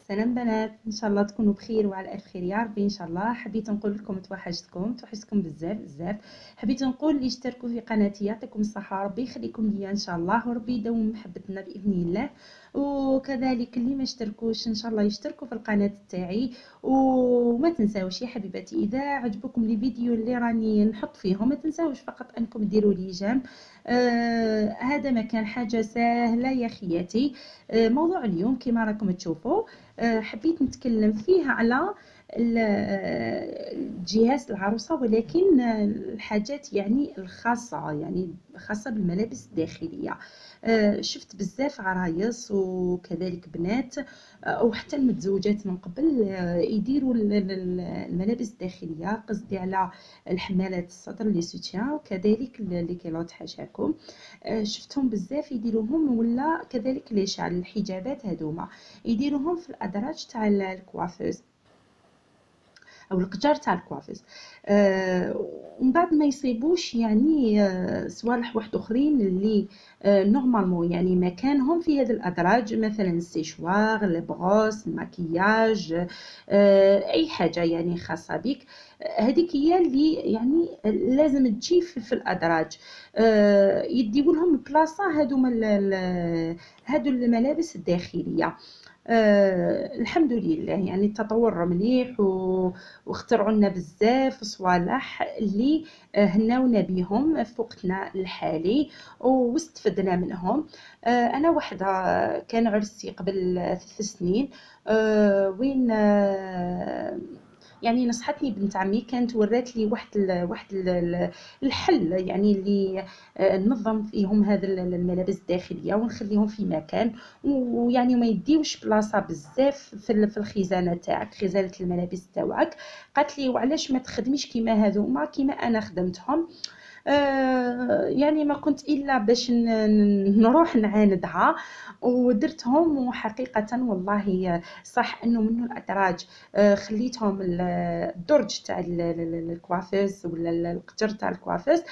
السلام بنات، ان شاء الله تكونوا بخير وعلى الف خير يا ربي. ان شاء الله حبيت نقول لكم توحشتكم بزاف بزاف. حبيت نقول لي اشتركوا في قناتي، يعطيكم الصحه، ربي يخليكم ليا ان شاء الله، وربي يدوم محبتنا باذن الله. وكذلك اللي ما اشتركوش ان شاء الله يشتركوا في القناه تاعي. وما تنساوش يا حبيباتي، اذا عجبكم لي فيديو اللي راني نحط فيهم، ما تنساوش فقط انكم ديروا لي جيم. هذا ما كان حاجه سهله يا خياتي. موضوع اليوم كما راكم تشوفوا، حبيت نتكلم فيه على جهاز العروسة، ولكن الحاجات يعني الخاصة، يعني خاصة بالملابس الداخلية. شفت بزاف عرايس وكذلك بنات او حتى المتزوجات من قبل يديروا الملابس الداخلية، قصدي على الحمالات الصدر لي سوتيان، وكذلك لي كيلوت حاشاكم. شفتهم بزاف يديروهم، ولا كذلك لي شعر الحجابات هذوما يديروهم في الادراج تاع الكوافوز او القجار تاع الكوافيز. ومن بعد ما يصيبوش يعني صوالح واحد اخرين اللي نورمالمون يعني مكانهم في هذه الادراج، مثلا السيشوار، البغوس، المكياج، اي حاجه يعني خاصه بك. هذيك هي اللي يعني لازم تجي في الادراج. يديو لهم بلاصه هادو الملابس الداخليه. الحمد لله يعني التطور مليح، واخترعوا لنا بزاف صوالح اللي هناونا بهم في وقتنا الحالي واستفدنا منهم. انا وحده كان عرسي قبل 3 سنين، وين يعني نصحتني بنت عمي، كانت ورات لي الحل يعني اللي ننظم فيهم هذا الملابس الداخليه ونخليهم في مكان، ويعني ما يديوش بلاصه بزاف في الخزانه تاعك، خزانه الملابس تاعك. قالت لي وعلاش ما تخدميش كيما هذوما كيما انا خدمتهم. يعني ما كنت الا باش نروح نعاندها ودرتهم، وحقيقه والله صح انه منه الادراج خليتهم الدرج تاع الكوافيس ولا القجر تاع الكوافيس،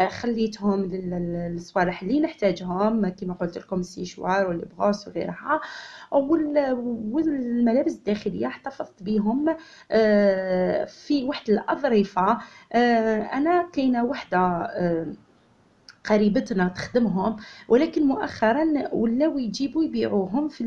خليتهم للصوالح اللي نحتاجهم كما قلت لكم، السيشوار والبغوس وغيرها. والملابس الداخليه احتفظت بهم في واحد الاظرفه. انا كاينه وحده قريبتنا تخدمهم، ولكن مؤخرا ولاو يجيبوا يبيعوهم في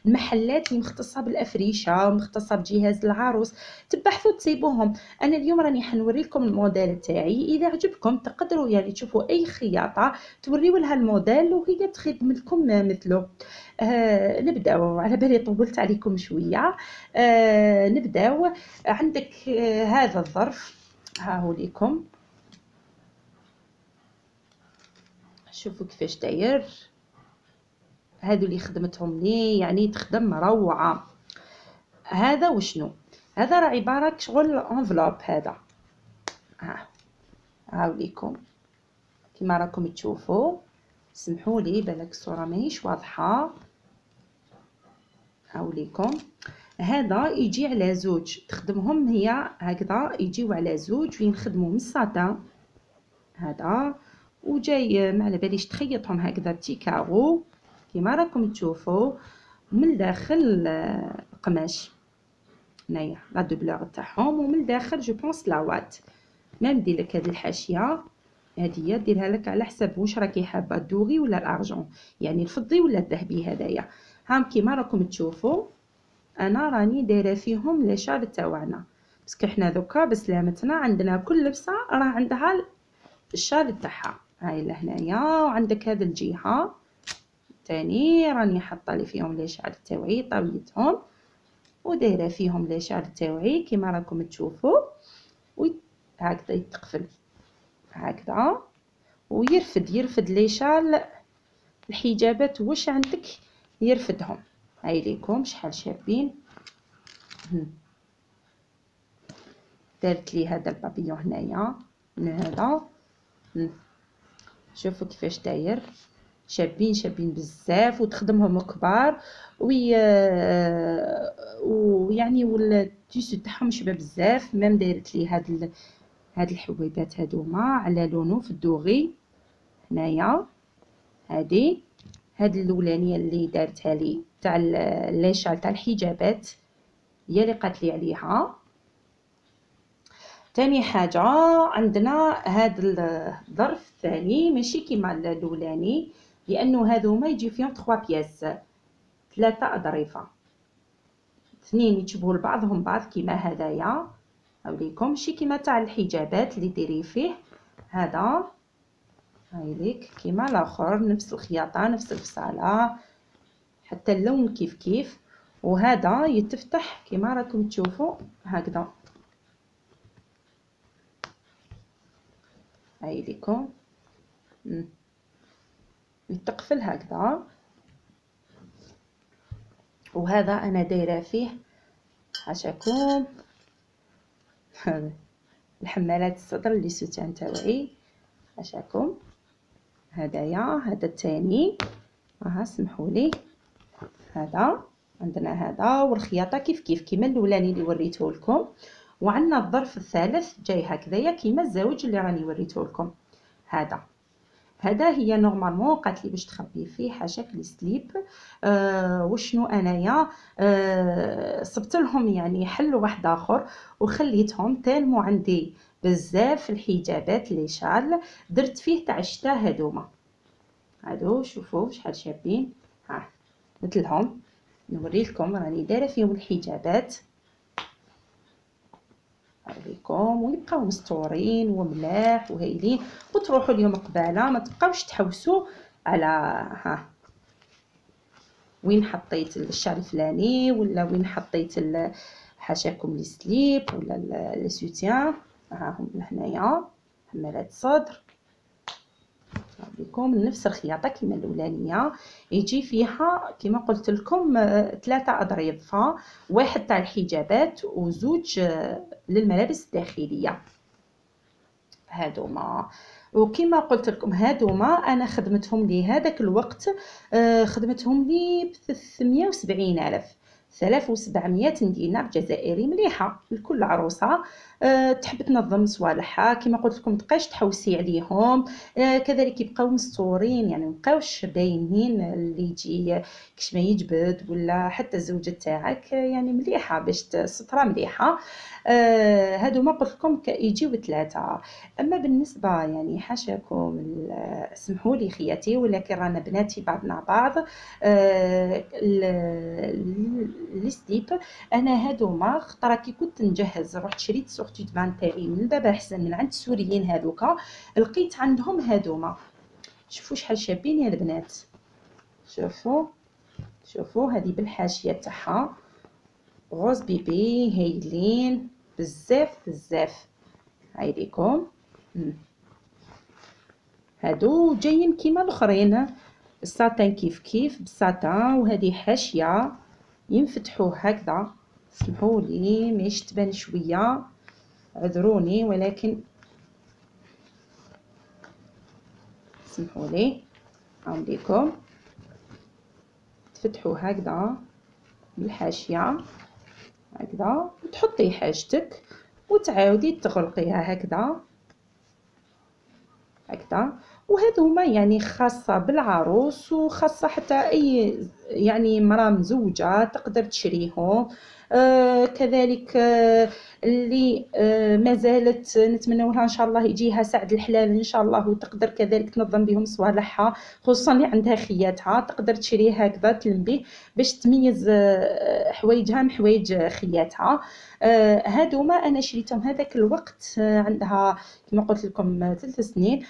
المحلات اللي مختصه بالافريشه ومختصه بجهاز العروس. تبحثوا تسيبوهم. انا اليوم راني حنوري لكم الموديل تاعي، اذا عجبكم تقدروا يعني تشوفوا اي خياطه توريوا لها الموديل وهي تخدم لكم مثله. نبداو، على بالي طولت عليكم شويه. نبداو. عندك هذا الظرف، ها هو ليكم، شوفوا كيفاش داير. هادو اللي خدمتهم لي يعني تخدم روعه. هذا وشنو؟ هذا راه عباره شغل انفلوب. هذا هاوليكم كما راكم تشوفوا. سمحوا لي بالك الصوره ماهيش واضحه. هاوليكم هذا يجي على زوج، تخدمهم هي هكذا، يجيو على زوج وينخدموا من الساتان هذا، وجاي ما على باليش تخيطهم هكذا تيكاغو كما راكم تشوفوا. من الداخل قماش هنايا لا دوبلور تاعهم، ومن الداخل جو بونس لاوات. ما ندير لك هذه الحاشيه، هذه ديرها لك على حسب واش راكي حابه، الدوغي ولا الارجون، يعني الفضي ولا الذهبي. هذايا هام كيما راكم تشوفوا انا راني دايره فيهم لي شال تاعنا، باسكو حنا دوكا بسلامتنا عندنا كل لبسه راه عندها الشال تاعها. هاي لهنايا، وعندك هذا الجهه تاني راني حاطه لي فيهم لي شعر تاوعي طويتهم، ودايره فيهم لي شعر تاوعي كما راكم تشوفوا. وهكذا يتقفل هكذا ويرفد لي شال الحجابات واش عندك يرفدهم. هاي ليكم شحال شابين. دارت لي هذا البابيون هنايا من هذا، شوفوا كيفاش داير، شابين بزاف، وتخدمهم كبار ويعني والتيشو تاعهم شبه بزاف. ميم دايرت لي هاد الحبيبات هذوما على لونو في الدوغي هنايا. هاد الاولانيه اللي دارتها لي تاع ليشال تاع الحجابات، هي اللي قالت لي عليها. تاني حاجه عندنا هاد الظرف الثاني ماشي كيما الاولاني، لانه هذوما يجي فيهم 3 بياس، 3 اظرفه، اثنين يتشبهوا لبعضهم بعض كيما هدايا هاوليكم، ماشي كيما تاع الحجابات اللي ديري فيه هذا هايليك كيما الاخر، نفس الخياطه نفس الفصاله حتى اللون كيف كيف. وهذا يتفتح كيما راكم تشوفوا هكذا هايليكم، يتقفل هكذا. وهذا انا دايره فيه حاشاكم الحمالات الصدر اللي سوتان تاوعي حاشاكم هدايا. هذا الثاني ها سمحوا لي، هذا عندنا هذا، والخياطه كيف كيف كيما الاولاني اللي وريته لكم. وعندنا الظرف الثالث جاي هكذايا كيما الزوج اللي راني وريته لكم. هذا هي نورمالمون قالت لي باش تخبي فيه حاشاك لي سليب. وشنو انايا صبت لهم يعني حل واحد اخر وخليتهم تالمو عندي بزاف الحجابات لي شال، درت فيه تاع الشتا هذوما، هادو شوفوا شحال شابين، ها مثلهم نوري لكم راني دايره فيهم الحجابات عليكم، ويبقاو مستورين وملاح وهايلين، وتروحوا اليوم قباله ما تبقاوش تحوسوا على ها وين حطيت الشال الفلاني ولا وين حطيت حاشاكم لي سليب ولا لي سوتيان. ها هم هنايا حمالات صدر بكم نفس الخياطه كيما الاولانيه، يجي فيها كيما قلت لكم 3 اظرفه، واحد تاع الحجابات وزوج للملابس الداخليه هادوما. وكما قلت لكم هادوما انا خدمتهم لي هذاك الوقت، خدمتهم لي ب 370 الف، 3700 دينار جزائري، مليحه لكل عروسه تحب تنظم صوالحها كما قلت لكم، تبقاش تحوسي عليهم، كذلك يبقاو مستورين يعني مبقاوش باينين اللي يجي كش ما يجبد، ولا حتى الزوجه تاعك يعني مليحه باش ستره مليحه. هادو ما قلت لكم يجيو 3. اما بالنسبه يعني حاشاكم سمحوا لي خياتي ولكن رانا بناتي بعضنا بعض، لي سليب انا هادوما خطره كي كنت نجهز رحت شريت سورتي بان تاعي من باب احسن من عند السوريين هذوكا، لقيت عندهم هادوما شوفوا شحال شابين يا البنات، شوفوا هذه بالحاشيه تاعها غوز بيبي هايلين بزاف هايليكم. هادو جايين كيما الاخرين الساتان كيف كيف بالساتان، وهذه حاشيه ينفتحوا هكذا، سمحوا لي ماهيش تبان شويه عذروني ولكن سمحوا لي عندكم تفتحوا هكذا بالحاشيه هكذا وتحطي حاجتك وتعاودي تغلقيها هكذا. وهذوما يعني خاصه بالعروس وخاصه حتى اي يعني مراه مزوجه تقدر تشريهم. كذلك اللي ما زالت نتمنوا لها ان شاء الله يجيها سعد الحلال ان شاء الله وتقدر كذلك تنظم بهم صوالحها، خصوصا اللي عندها خياتها تقدر تشريه هكذا تلم به باش تميز حوايجها من حوايج خياتها. هادوما انا شريتهم هذاك الوقت عندها كما قلت لكم 3 سنين،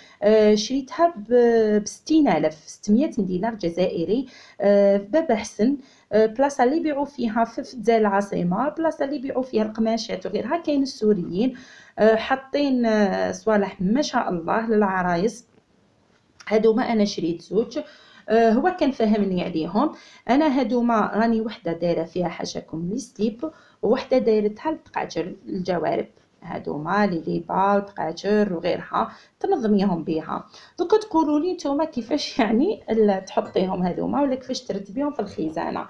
شريتها ب 60600 دينار جزائري في باب حسن، بلاصه اللي يبيعوا فيها في الجزائر العاصمه، بلاصه اللي يبيعوا فيها القماشات وغيرها، كاين السوريين حاطين صوالح ما شاء الله للعرايس. هادوما انا شريت زوج، هو كان فهمني عليهم. انا هادوما راني وحده دايره فيها حاشاكم لي سليب، وحده دايرتها للتقاجر الجوارب، هادوما لي ليبا وتقاجر وغيرها تنظميهم بها. دوك تقولوا لي نتوما كيفاش يعني تحطيهم هادوما ولا كيفاش ترتبيهم في الخزانه.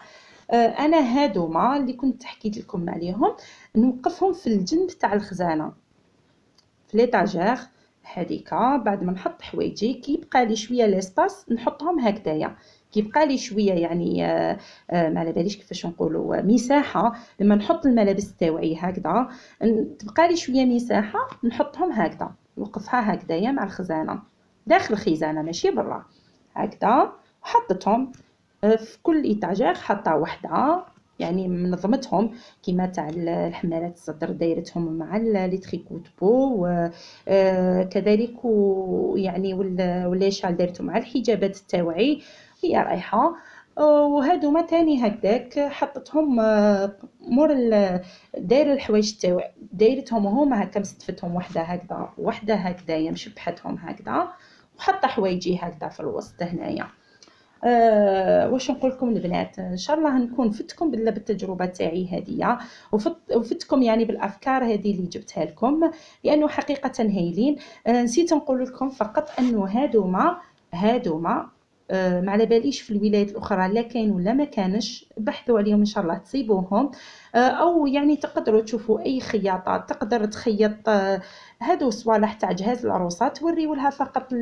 انا هادوما اللي كنت حكيت لكم عليهم نوقفهم في الجنب تاع الخزانه في ليطاجير هذيك، بعد ما نحط حوايجي كي يبقى لي شويه ليسباس نحطهم هكذايا كيبقى لي شويه يعني ما على باليش كيفاش نقولوا مساحه، لما نحط الملابس تاوعي هكذا تبقى لي شويه مساحه نحطهم هكذا، نوقفها هكذايا مع الخزانه داخل الخزانه ماشي برا هكذا. حطيتهم في كل ايطاجير حاطه وحده، يعني منظمتهم كيما تاع الحمالات الصدر دايرتهم مع لي تريكوت بو كذلك، ويعني ولا شال دايرتهم مع الحجابات التاوعي هي رايحه. وهادوما تاني هكذاك حطتهم مور داير الحوايج تاوعي دايرتهم هما هكا مستفتهم وحده هكذا وحده هكذايا مشبحتهم هكذا، وحاطه حوايجي هكذا في الوسط هنايا. واش نقول لكم البنات، ان شاء الله نكون فتكم بالتجربه تاعي هذه، وفتكم يعني بالافكار هذه اللي جبتها لكم، لانه حقيقه هايلين. نسيت نقول لكم فقط انه هادوما ما على باليش في الولايات الاخرى لا كاين ولا ما كانش، بحثوا عليهم ان شاء الله تصيبوهم، او يعني تقدروا تشوفوا اي خياطات تقدر تخيط هادو صوالح تاع جهاز العروسات، توريوا لها فقط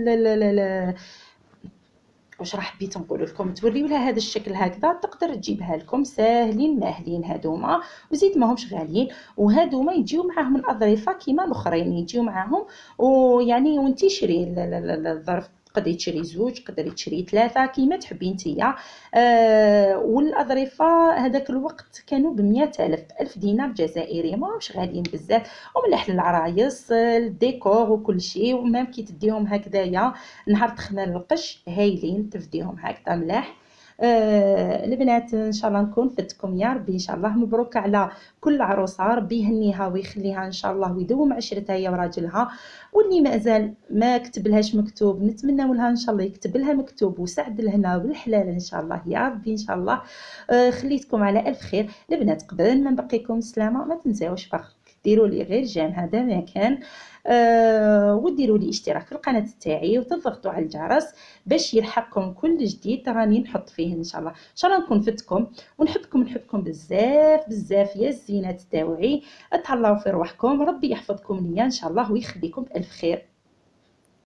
واش راح حبيت نقول لكم، توريوا لها هذا الشكل هكذا تقدر تجيبها لكم ساهلين ماهلين هادوما، وزيد ماهمش غاليين، وهادوما يجيو معاهم الاظرفه كيما الاخرين يجيو معاهم، ويعني وانتي شري الظرف تقدري تشري زوج تقدري تشري ثلاثه كيما تحبي نتيا. والاظرفه هذاك الوقت كانوا ب100,000 دينار جزائري، ماهمش غاليين بزاف، ومليح للعرايس الديكور وكل شيء، ومام كي تديهم هكذايا نهار تخمر القش هايلين تفديهم هكذا ملاح. البنات ان شاء الله نكون فتكم يا ربي، ان شاء الله مبروك على كل عروسه، ربي يهنيها ويخليها ان شاء الله ويدوم عشرتها هي وراجلها، واللي مازال ما كتب لهاش مكتوب نتمنى لها ان شاء الله يكتب لها مكتوب وسعد لهنا بالحلال ان شاء الله يا ربي ان شاء الله. خليتكم على الف خير البنات، قبل ما نبقيكم سلامه ما تنساوش ديروا لي غير جيم هذا ما كان، وديروا لي اشتراك في القناه تاعي وتضغطوا على الجرس باش يلحقكم كل جديد راني نحط فيه ان شاء الله. ان شاء الله نكون فتكم ونحبكم بزاف بزاف يا الزينات تاوعي، تهلاو في روحكم، ربي يحفظكم ليا ان شاء الله ويخليكم بالف خير.